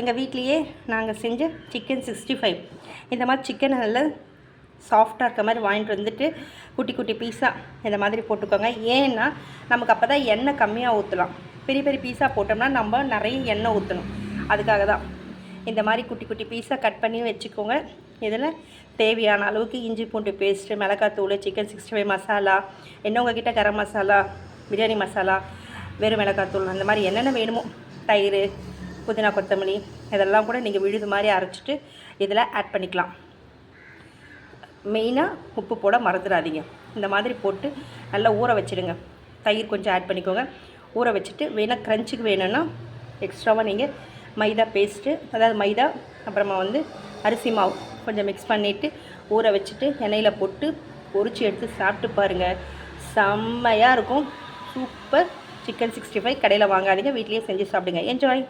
எங்கள் வீட்லேயே நாங்கள் செஞ்ச சிக்கன் 65. இந்த மாதிரி சிக்கனை நல்லா சாஃப்டாக இருக்க மாதிரி வாங்கிட்டு வந்துட்டு குட்டி குட்டி பீஸாக இந்த மாதிரி போட்டுக்கோங்க. ஏன்னா நமக்கு அப்போ தான் எண்ணெய் கம்மியாக ஊற்றலாம். பெரிய பெரிய பீஸாக போட்டோம்னா நம்ம நிறைய எண்ணெய் ஊற்றணும். அதுக்காக தான் இந்த மாதிரி குட்டி குட்டி பீஸாக கட் பண்ணி வச்சுக்கோங்க. இதில் தேவையான அளவுக்கு இஞ்சி பூண்டு பேஸ்ட்டு, மிளகாத்தூள், சிக்கன் 65 மசாலா, என்ன உங்ககிட்ட கரம் மசாலா, பிரியாணி மசாலா, வெறும் மிளகாத்தூள், அந்த மாதிரி என்னென்ன வேணுமோ, தயிர், புதினா, கொத்தமல்லி இதெல்லாம் கூட நீங்கள் விழுது மாதிரி அரைச்சிட்டு இதில் ஆட் பண்ணிக்கலாம். மெயினாக உப்பு போட மறந்துடாதீங்க. இந்த மாதிரி போட்டு நல்லா ஊற வச்சுடுங்க. தயிர் கொஞ்சம் ஆட் பண்ணிக்கோங்க. ஊற வச்சுட்டு வேணால் க்ரன்ச்சுக்கு வேணும்னா எக்ஸ்ட்ராவாக நீங்கள் மைதா பேஸ்ட்டு, அதாவது மைதா அப்புறமா அரிசி மாவு கொஞ்சம் மிக்ஸ் பண்ணிவிட்டு ஊற வச்சுட்டு எண்ணெயில் போட்டு பொரிச்சு எடுத்து சாப்பிட்டு பாருங்கள். செம்மையாக இருக்கும். Super chicken 65. கடையில் வாங்காதீங்க, வீட்லேயே செஞ்சு சாப்பிடுங்க. என்ஜாய்.